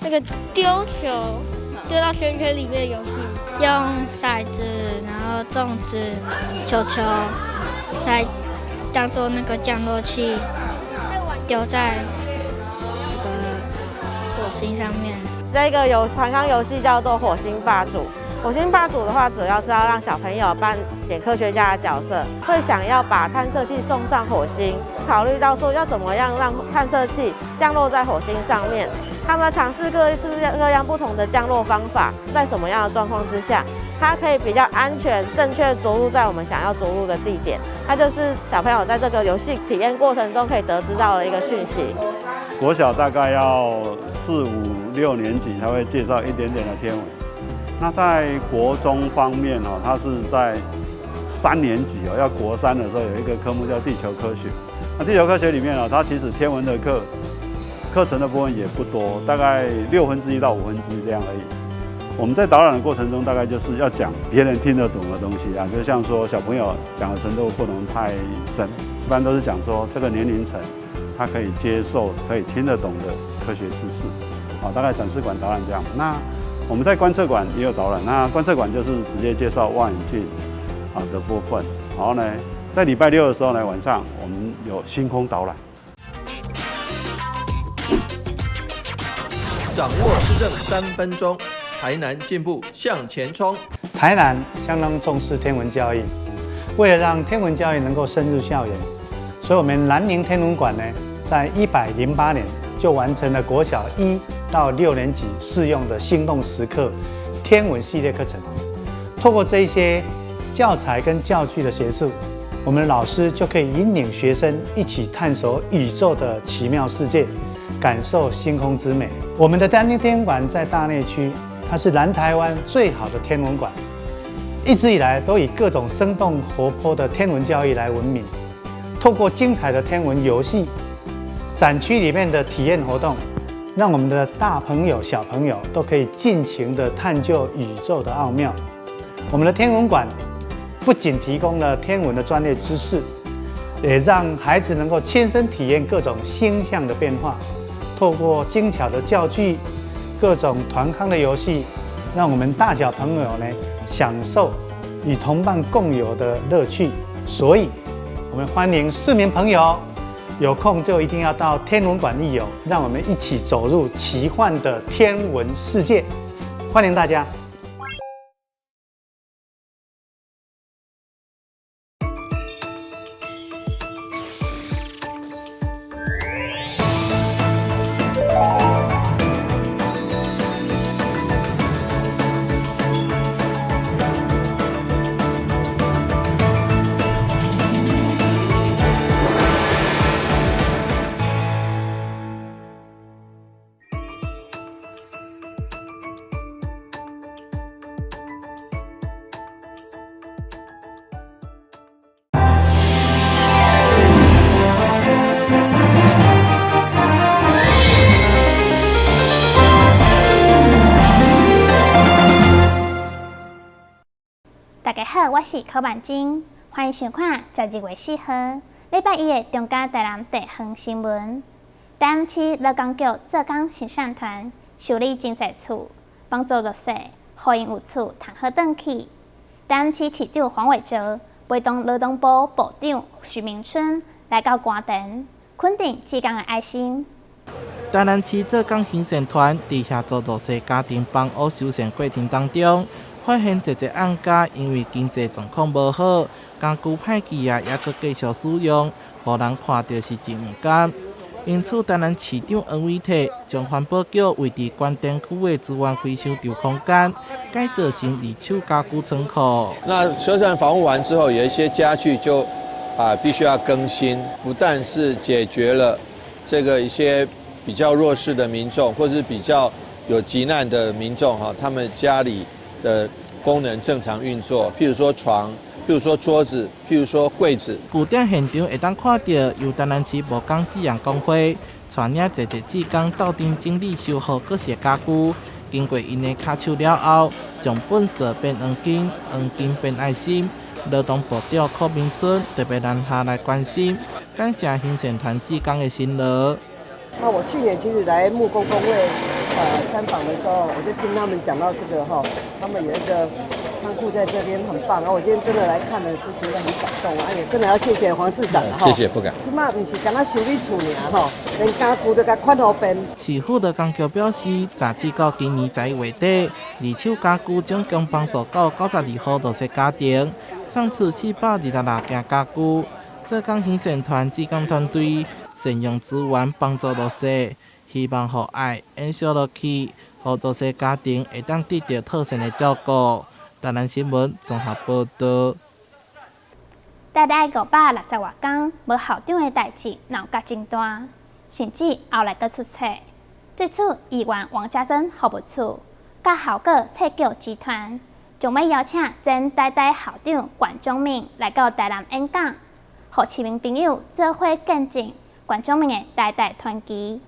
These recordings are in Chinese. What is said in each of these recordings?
那个丢球丢到圈圈里面的游戏，用骰子，然后粽子、球球来当做那个降落器，丢在那个火星上面。这个团康游戏叫做火星霸主。火星霸主的话，主要是要让小朋友扮演科学家的角色，会想要把探测器送上火星，考虑到说要怎么样让探测器降落在火星上面。他们尝试各式各样不同的降落方法，在什么样的状况之下，它可以比较安全、正确着陆在我们想要着陆的地点。它就是小朋友在这个游戏体验过程中可以得知到的一个讯息。国小大概要4、5、6年级才会介绍一点点的天文。那在国中方面哦，它是在3年级哦，要国3的时候有一个科目叫地球科学。那地球科学里面哦，它其实天文的课程的部分也不多，大概1/6到1/5这样而已。我们在导览的过程中，大概就是要讲别人听得懂的东西啊，就像说小朋友讲的程度不能太深，一般都是讲说这个年龄层他可以接受、可以听得懂的科学知识。好，大概展示馆导览这样。那我们在观测馆也有导览，那观测馆就是直接介绍望远镜的部分。然后呢，在礼拜6的时候呢，晚上我们有星空导览。掌握施政3分钟，台南进步向前冲。台南相当重视天文教育，为了让天文教育能够深入校园，所以我们南宁天文馆呢，在108年就完成了国小1到6年级适用的心动时刻天文系列课程。透过这一些教材跟教具的协助，我们的老师就可以引领学生一起探索宇宙的奇妙世界，感受星空之美。我们的南宁天文馆在大内区，它是南台湾最好的天文馆，一直以来都以各种生动活泼的天文教育来闻名。透过精彩的天文游戏、展区里面的体验活动，让我们的大朋友、小朋友都可以尽情地探究宇宙的奥妙。我们的天文馆不仅提供了天文的专业知识，也让孩子能够亲身体验各种星象的变化。透过精巧的教具、各种团康的游戏，让我们大小朋友呢享受与同伴共有的乐趣。所以，我们欢迎市民朋友有空就一定要到天文馆一游，让我们一起走入奇幻的天文世界。欢迎大家！大家好，我是柯万金，欢迎收看12月4号礼拜1的中嘉台南地方新闻。台南市劳工局做工行善团修理经济厝，帮助弱势，互因有厝通好转去。台南市市长黄伟哲陪同劳动部部长徐明春来到官田，肯定志工的爱心。台南市做工行善团伫协助弱势家庭帮屋修缮过程当中，发现一案家因为经济状况无好，工具歹记也阁继续使用，互人看到是真唔甘。因此，台南市长黄伟哲将环保局位伫关田区的资源回收场空间改造成二手家具仓库。那修缮房屋完之后，有一些家具就必须要更新，不但是解决了这个一些比较弱势的民众，或是比较有急难的民众他们家里的功能正常运作，譬如说床，譬如说桌子，譬如说柜子。据点现场会当看到，由台南市无工志愿工会带领一志工斗阵整理修复各式家具，经过因的卡手了后，将本色变黄金，黄金变爱心。劳动部长柯明春特别南下来关心，感谢行善团志工的辛劳。那我去年其实来木工工会参参访的时候，我就听他们讲到这个哈，他们有一个仓库在这边很棒，然后我今天真的来看了，就觉得很感动啊！也真的要谢谢黄市长哈。谢谢，不敢。即马唔是干那修理厝尔吼，连家具都甲款好变。市府的工局表示，截至到今年10月底，二手家具总共帮助到92户多些家庭，送出426件家具。浙江行善团志工团队善用资源帮助多些，希望互爱延续落去，互多些家庭会当得到妥善的照顾。台南新闻综合报道。大概560多天，无校长的代志闹甲真大，甚至后来阁出错。对此，议员王家珍服务处甲校果册局集团将要邀请前台大校长管中明来到台南演讲。和市民朋友做伙见证管中明的台大传奇。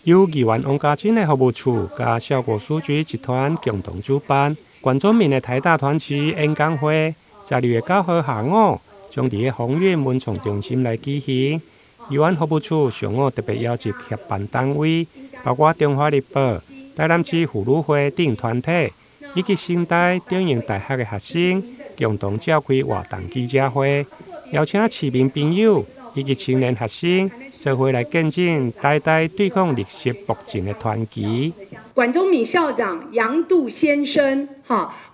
由议员王家珍的服务处甲效果书局集团共同主办管中明的台大传奇演讲会，12月9号下午将伫鸿运文创中心来举行。议员服务处上午特别邀集协办单位，包括中华日报、台南市妇女会等团体，以及新台中英大学的学生，共同召开活动记者会。邀请市民朋友以及青年学生做伙来见证台大对抗历史博证的传奇。管中闵校长杨度先生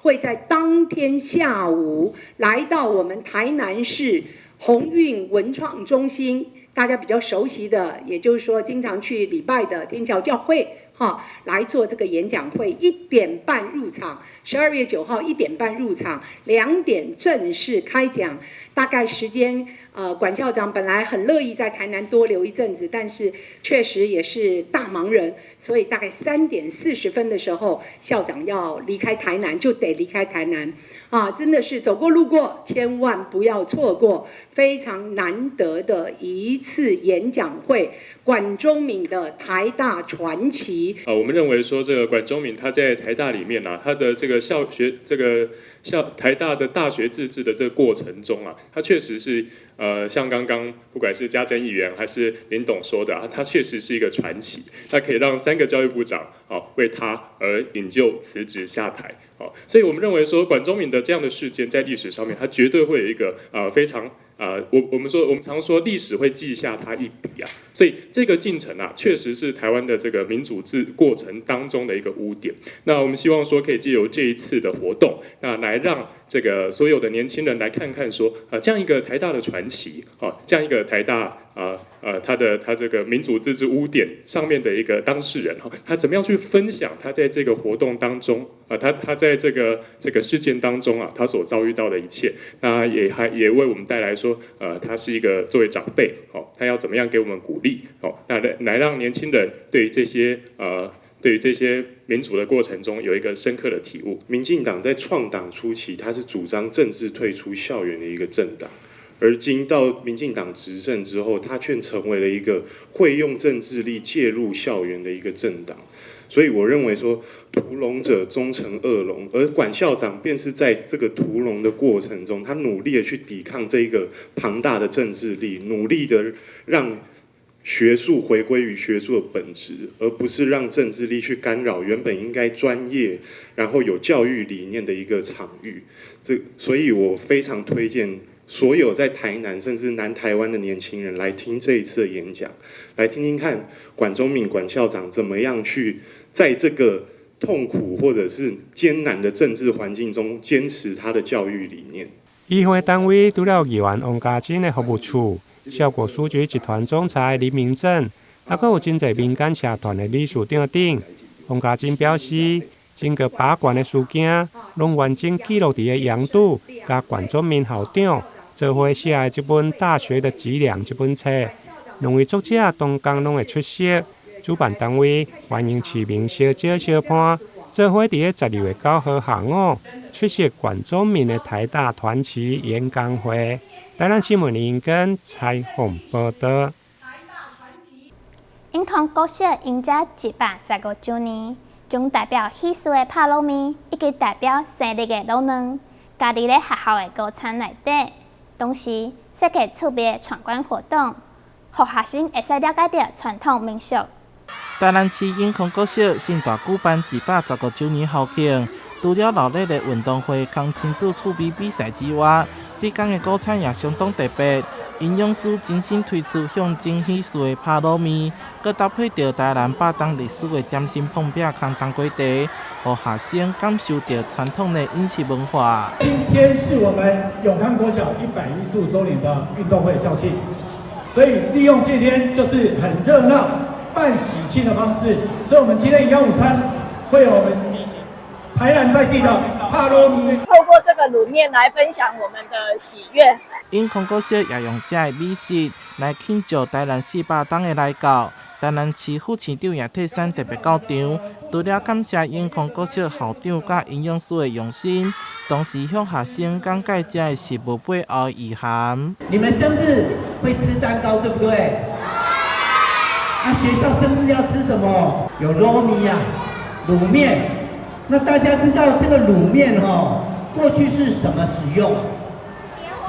会在当天下午来到我们台南市鸿运文创中心，大家比较熟悉的，也就是说经常去礼拜的天桥教会来做这个演讲会，1点半入场，12月9号1点半入场，2点正式开讲。大概时间，管校长本来很乐意在台南多留一阵子，但是确实也是大忙人，所以大概3点40分的时候，校长要离开台南，就得离开台南。真的是走过路过，千万不要错过，非常难得的一次演讲会。管中闵的台大传奇。我们认为说这个管中闵他在台大里面他的这个台大的大学自治的这个过程中他确实是像刚刚不管是嘉珍议员还是林董说的他确实是一个传奇，他可以让3个教育部长为他而引咎辞职下台。所以我们认为说管中闵的这样的事件在历史上面，它绝对会有一个非常我们常说历史会记下它一笔所以这个进程确实是台湾的这个民主制过程当中的一个污点。那我们希望说可以借由这一次的活动，来让这个所有的年轻人来看看说这样一个台大的传奇这样一个台大他这个民主自治污点上面的一个当事人他怎么样去分享他在这个活动当中他在这个事件当中他所遭遇到的一切，那也为我们带来说他是一个作为长辈他要怎么样给我们鼓励那来让年轻人对于这些民主的过程中有一个深刻的体悟。民进党在创党初期，它是主张政治退出校园的一个政党，而今到民进党执政之后，它却成为了一个会用政治力介入校园的一个政党。所以我认为说，屠龙者终成恶龙，而管校长便是在这个屠龙的过程中，他努力的去抵抗这个庞大的政治力，努力的让学术回归于学术的本质，而不是让政治力去干扰原本应该专业然后有教育理念的一个场域。所以我非常推荐所有在台南甚至南台湾的年轻人来听这一次的演讲，来听听看管中闵管校长怎么样去在这个痛苦或者是艰难的政治环境中坚持他的教育理念。议会单位除了议员王家珍的服务处、效果书局集团总裁林明正，还有真侪民间社团的理事长等。王家珍表示，整个把关的事件，拢完整记录伫个杨度甲管中闵校长做伙写的这本《大学的脊梁》这本册，两位作者同工拢会出席。主办单位欢迎市民小酒小伴，做伙伫个12月9号下午出席管中闵的台大传奇演讲会。台南新闻林根采访报道。永康国小迎接115周年，将代表喜事的拍卤面以及代表生日的卤蛋，加入咧学校的高餐内底，同时设计趣味的闯关活动，让学生会使了解到传统民俗。台南市永康国小盛大举办215周年校庆，除了热烈的运动会、跟亲子趣味比赛之外，这天的午餐也相当特别。营养师精心推出象征喜事的拍糯米，佮搭配着台南8档历史的点心碰饼、跟冬瓜茶，让学生感受到传统的饮食文化。今天是我们永康国小115周年的运动会校庆，所以利用今天就是很热闹办喜庆的方式，所以我们今天营养午餐会有我们台南在地的帕糯米，透过这个卤面来分享我们的喜悦。永康国小也用这个美食来庆祝台南市8档的来到。台南市副市长也替产特别到场，除了感谢永康国小校长甲营养师的用心，同时向学生讲解这个食物背后的意涵。你们生日会吃蛋糕，对不对？学校生日要吃什么？有糯米啊，卤面。那大家知道这个卤面过去是什么使用？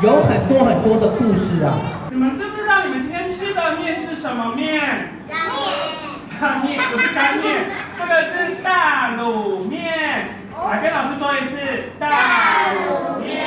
有很多很多的故事啊。你们知不知道你们今天吃的面是什么面？大面不是干面，这个是大卤面。来跟老师说一次，大卤面。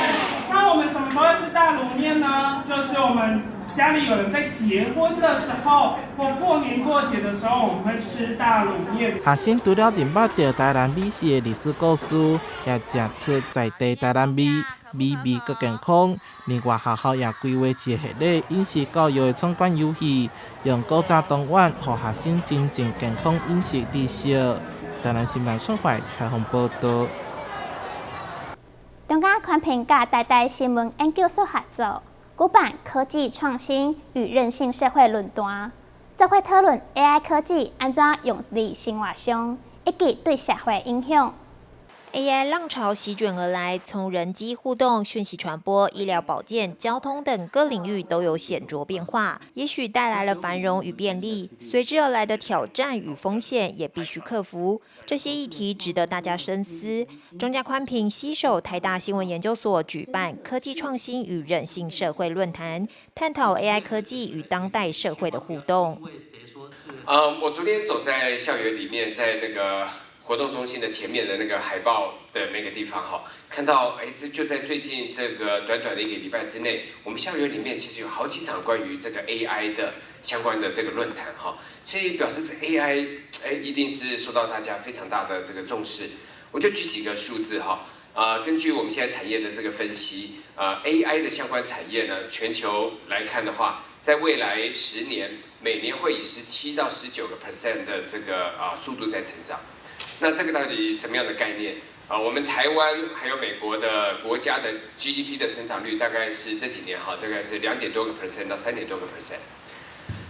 那我们什么时候会吃大卤面呢？就是我们家里有人在结婚的时候，或过年过节的时候，我们会吃大卤面。学生除了认捌到台南美食的历史故事，也吃出在地台南味，美味佮健康。另外，学校也规划一系列饮食教育的闯关游戏，用古早当晚，让学生增进健康饮食知识。台南新闻创会采访报道。中嘉宽屏甲台大新闻研究所合作，举办科技创新与韧性社会论坛，这会讨论 AI 科技安怎用伫生活上，以及对社会影响。AI 浪潮席卷而来，从人机互动、讯息传播、医疗保健、交通等各领域都有显著变化。也许带来了繁荣与便利，随之而来的挑战与风险也必须克服。这些议题值得大家深思。中嘉宽屏携手台大新闻研究所举办科技创新与韧性社会论坛，探讨 AI 科技与当代社会的互动。我昨天走在校园里面，在那个活动中心的前面的那个海报的那个地方哈，看到这就在最近这个短短的1个礼拜之内，我们校园里面其实有好几场关于这个 AI 的相关的这个论坛哈，所以表示这 AI 一定是受到大家非常大的这个重视。我就举几个数字哈，根据我们现在产业的这个分析，AI 的相关产业呢，全球来看的话，在未来10年，每年会以17到19% 的这个速度在成长。那这个到底什么样的概念？我们台湾还有美国的国家的 GDP 的成长率大概是这几年大概是2.多个%到3.多个%。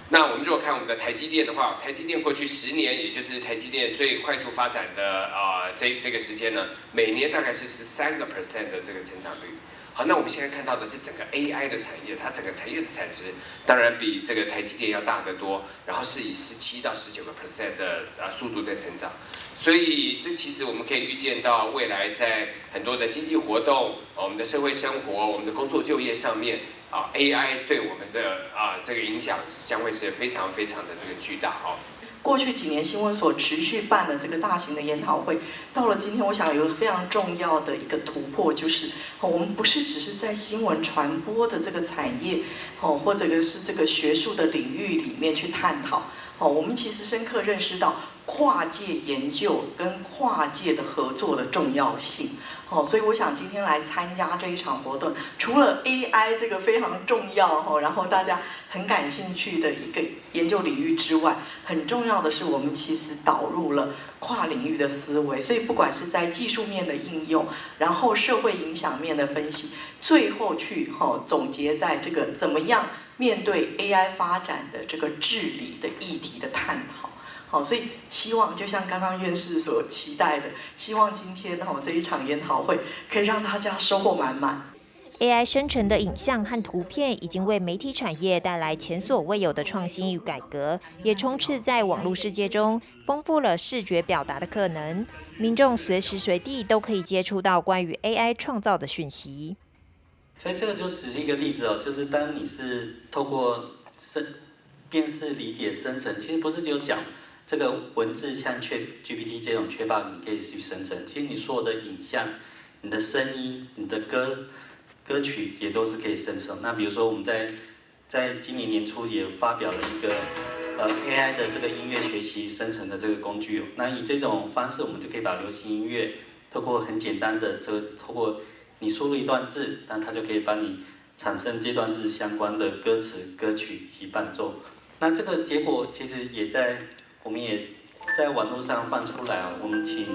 那我们如果看我们的台积电的话，台积电过去10年，也就是台积电最快速发展的这个时间呢，每年大概是13个%的这个成长率。好，那我们现在看到的是整个 AI 的产业，它整个产业的产值当然比这个台积电要大得多，然后是以17到19个% 的速度在成长。所以这其实我们可以预见到未来在很多的经济活动、我们的社会生活、我们的工作就业上面AI 对我们的这个影响将会是非常非常的这个巨大过去几年新闻所持续办的这个大型的研讨会，到了今天，我想有一个非常重要的一个突破，就是我们不是只是在新闻传播的这个产业或者是这个学术的领域里面去探讨我们其实深刻认识到跨界研究跟跨界的合作的重要性所以我想今天来参加这一场活动，除了 AI 这个非常重要然后大家很感兴趣的一个研究领域之外，很重要的是我们其实导入了跨领域的思维，所以不管是在技术面的应用，然后社会影响面的分析，最后去总结在这个怎么样面对 AI 发展的这个治理的议题的探讨。好，所以希望就像刚刚院士所期待的，希望今天这一场研讨会可以让大家收获满满。AI 生成的影像和图片已经为媒体产业带来前所未有的创新与改革，也充斥在网络世界中，丰富了视觉表达的可能。民众随时随地都可以接触到关于 AI 创造的讯息。所以这个就只是一个例子就是当你是透过辨识、理解、生成，其实不是只有讲这个文字像GPT 这种缺乏，你可以去生成。其实你所有的影像、你的声音、你的歌曲也都是可以生成。那比如说我们在今年年初也发表了一个AI 的这个音乐学习生成的这个工具。那以这种方式，我们就可以把流行音乐透过很简单的透过你输入一段字，那它就可以帮你产生这段字相关的歌词、歌曲及伴奏。那这个结果其实我们也在网络上放出来啊。我们请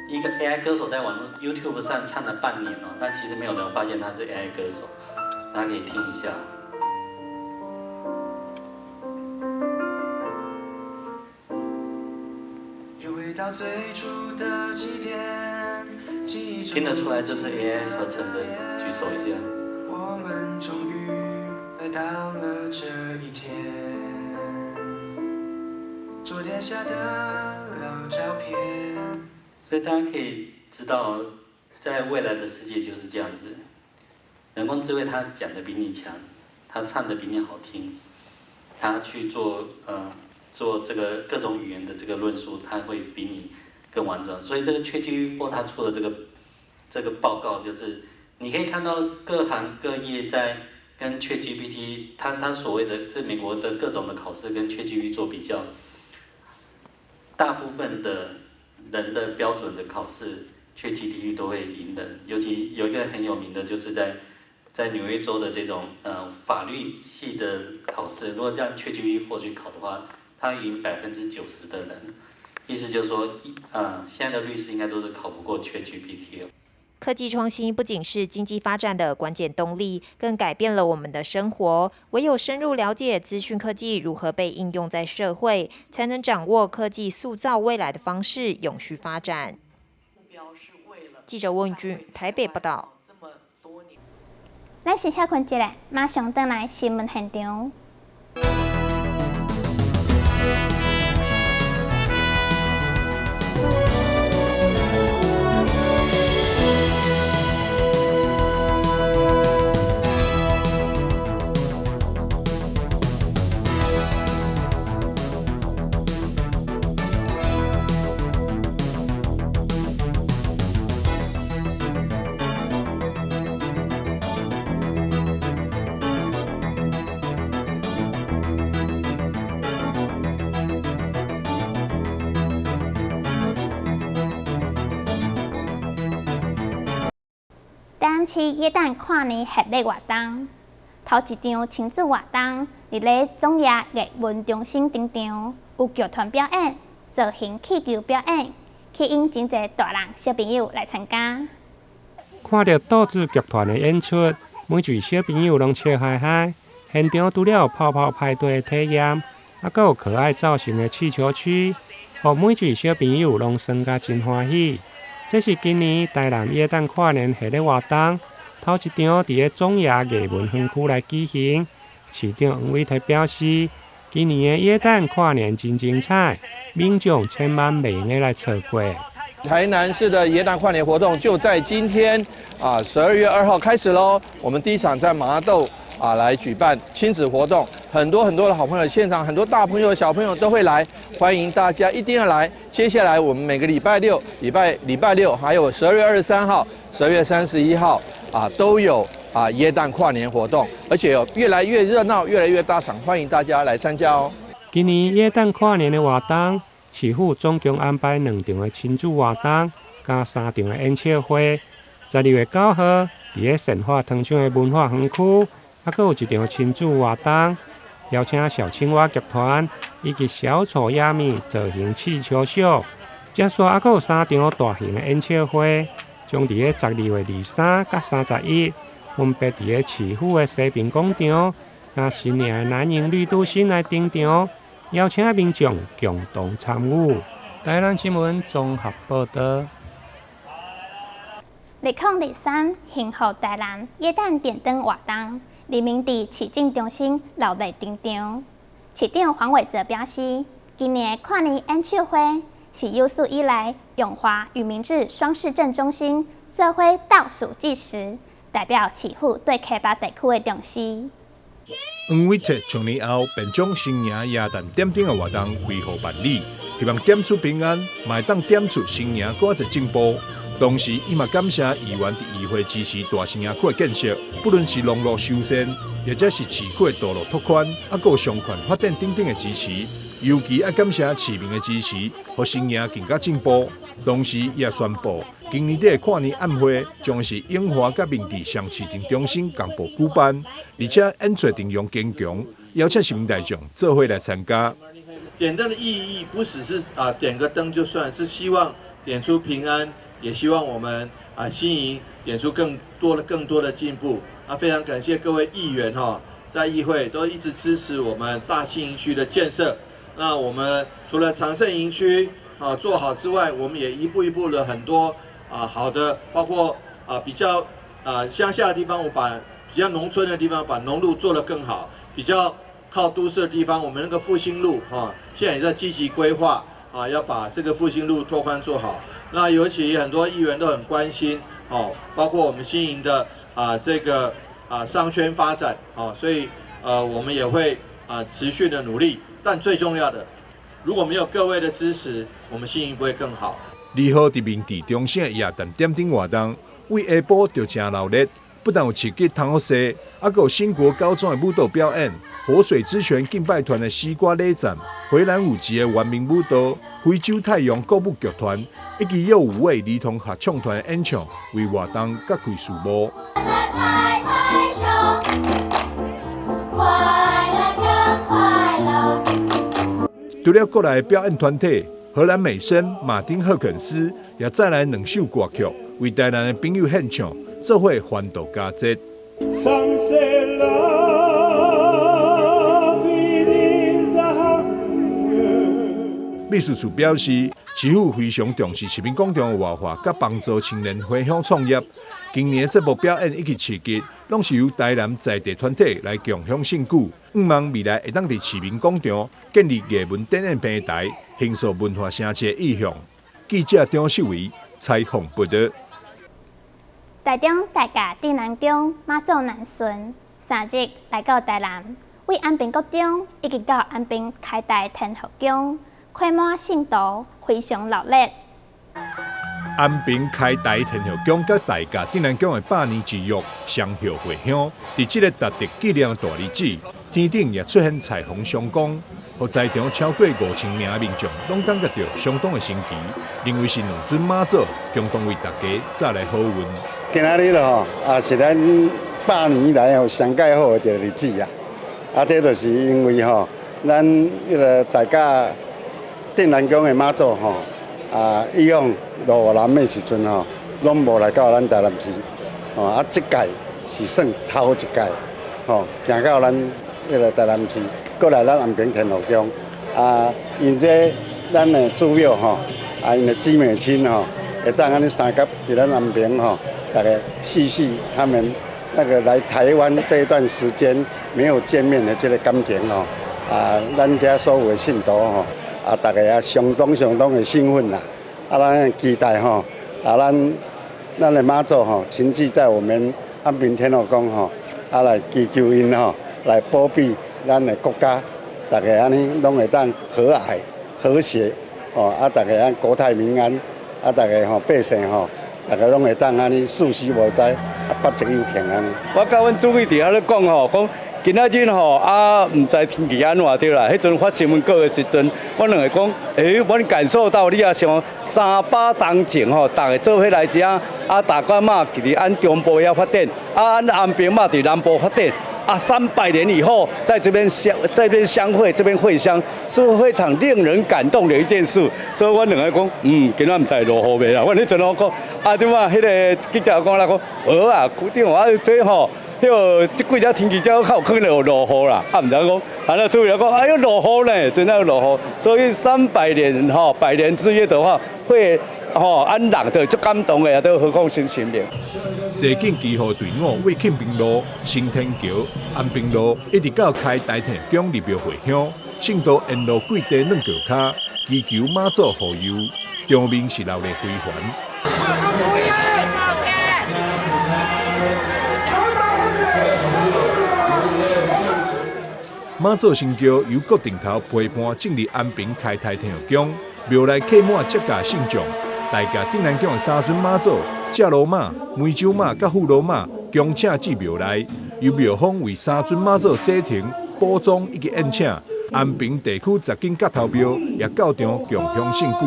一个 AI 歌手在网络 YouTube 上唱了半年哦，但其实没有人发现他是 AI 歌手，大家可以听一下。听得出来这是 AI 合成的，举手一下。我们终于来到了这一天，昨天下的老照片。所以大家可以知道，在未来的世界就是这样子，人工智慧它讲的比你强，它唱的比你好听，它去做这个各种语言的这个论述，它会比你更完整。所以这个 ChatGPT 它出的这个报告，就是你可以看到各行各业在跟 ChatGPT 它所谓的这美国的各种的考试跟 ChatGPT 做比较，大部分的人的标准的考试 ChatGPT 都会赢人。尤其有一个很有名的，就是在纽约州的这种法律系的考试，如果这样 ChatGPT 去考的话，它会赢90%的人。意思就是说，现在的律师应该都是考不过 ChatGPT 了。科技创新不仅是经济发展的关键动力，更改变了我们的生活。唯有深入了解资讯科技如何被应用在社会，才能掌握科技塑造未来的方式，永续发展。记者温俊台北报道。咱先休困一下，马上回来新闻现场。台南市耶诞跨年合力活动，头一场亲子活动，伫咧总业艺文中心登场，有剧团表演、造型气球表演，吸引真侪大人小朋友来参加。看到豆子剧团的演出，每位小朋友拢笑嗨嗨。现场除了有泡泡派对的体验，还有可爱造型的气球区，互每位小朋友拢耍甲真欢喜。这是今年台南耶诞跨年系列活动，头一场伫咧总业艺文园区来举行。市长黄伟提表示，今年的耶诞跨年真精彩，民众千万袂用来错过。台南市的耶诞跨年活动就在今天12月2号开始喽。我们第一场在麻豆来举办亲子活动，很多的好朋友，现场很多大朋友小朋友都会来，欢迎大家一定要来。接下来我们每个礼拜六、礼拜六，还有12月23号、12月31号都有耶诞跨年活动，而且越来越热闹，越来越大场，欢迎大家来参加哦。今年耶诞跨年的活动，市府总共安排2场的亲子活动，加3场的演唱会。12月9号，伫咧神话糖厂的文化园区。还佫有一场亲子活动，邀请小青蛙剧团以及小丑亚米造型气球秀。接续还佫有3场大型的演唱会，将伫咧12月23甲31分别伫咧市府的西平广场、甲新营的南营绿都新来登场，邀请民众共同参与。台南新闻综合报道。2023幸福台南耶诞电灯活动。黎明伫市政中心热烈登场，市长黄伟哲表示，今年的跨年演唱会是有史以来永华与明志双市政中心做伙倒数计时，代表市府对开发地区的重视。黄伟哲从年后便将生涯耶诞点灯的活动恢复办理，希望点出平安，嘛当点出生涯更一进步。同时，伊嘛感谢议员伫议会支持大生涯区的建设，不论是农路修缮，或者是市区的道路拓宽，还有商圈发展等等的支持。尤其爱感谢市民的支持，让生涯更加进步。同时，伊也宣布，今年底的跨年晚会将是永华甲明治双市场中心同步举办，而且演出阵容坚强，邀请市民大众做伙来参加。点灯的意义不只是点个灯就算，是希望点出平安，也希望我们新营点出更多的进步。非常感谢各位议员在议会都一直支持我们大新营区的建设。那我们除了长盛营区做好之外，我们也一步一步的很多好的，包括比较乡下的地方，我把比较农村的地方把农路做得更好，比较靠都市的地方，我们那个复兴路现在也在积极规划要把这个复兴路拓宽做好。那尤其很多议员都很关心包括我们新营的这个商圈发展所以我们也会持续的努力。但最重要的，如果没有各位的支持，我们新营不会更好。2号伫明治中心的耶诞点灯活动，为下晡就真热烈，不但有刺激同学，还有新国高中的舞蹈表演，活水之泉敬拜团的西瓜礼赞，回蓝舞集的原民舞蹈，非洲太阳歌舞剧团，以及有5位儿童合唱团的演唱，为活动揭开序幕。除了国内表演团体，荷兰美声、马丁赫肯斯也再来2首歌曲，为台南的朋友献唱，做伙欢度佳节。秘书处表示，市府非常重视市民广场的活化，甲帮助青年回乡创业。今年的节目表演以及刺激，拢是由台南在地团体来共享盛举。希望未来会当伫市民广场建立艺文展演平台，形塑文化城市的意向。记者张秀维采访报道。台中大甲镇南宫妈祖南巡3日来到台南，为安平国中以及到安平开大天后宫，开满信徒非常热烈。安平开大天后宫甲大甲镇南宫的100年之约双后回乡，伫这个特别纪念的大日子，天顶也出现彩虹双光，和在场超过5000名的民众拢感觉到相当的神奇，认为是2尊妈祖共同为大家带来好运。今仔日是咱100年以来上介好的一个日子啊！这就是因为咱迄个大甲镇南宫的妈祖以往落南的时阵拢无来到咱台南市，这届是算头一届，行到咱迄个台南市，过来咱安平天后宫因这咱的祖庙因的姊妹亲会当安尼3甲伫咱安平大概细细他们那个来台湾这一段时间没有见面的这个感情咱家所有的信徒大家也相当的兴奋啦，咱期待咱的妈祖亲自在我们安平天后宫来祈求因来保庇咱的国家，大家安尼拢会当和蔼和谐大家国泰民安大家百姓大家拢会当安尼事事无灾，百疾有幸安尼。我甲阮主委伫遐咧讲讲今仔日唔知天气安怎对啦？迄阵发新闻稿的时阵，我两个讲，阮感受到你也像300年前大家做伙来遮大甲嘛伫按中部遐发展，按安平嘛伫南部发展。300年以后，在这边相会，这边会乡，是非常令人感动的一件事。所以我两个讲，今仔唔知落雨未啦？我迄阵讲，即马迄个记者讲啦，讲区长这迄个即几只天气较有可能有落雨啦，唔知讲，那主委讲，哎呦落雨呢，真的有落雨。所以300年100年之约的话，会安人的足感动的，都何况新年。西进基号队伍为庆平路、新天桥、安平路，一直到开大天宫入庙回乡，圣徒沿路跪地软脚骹，祈求妈祖护佑，场面是热烈非凡。马祖神轿由各顶头陪伴进入安平开泰天后宫，庙内客满接驾圣将，大家顶南宫的三尊马祖、正罗马、梅州马、甲副罗马，恭请至庙内，由庙方为三尊马祖洗停、补妆以及宴请。安平地区10间角头庙也到场共享盛举。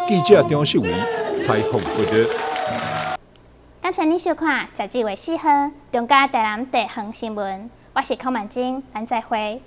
记者张秀维采访报道。感谢您收看12月4号中嘉台南地方新闻，我是寇曼晶，咱再会。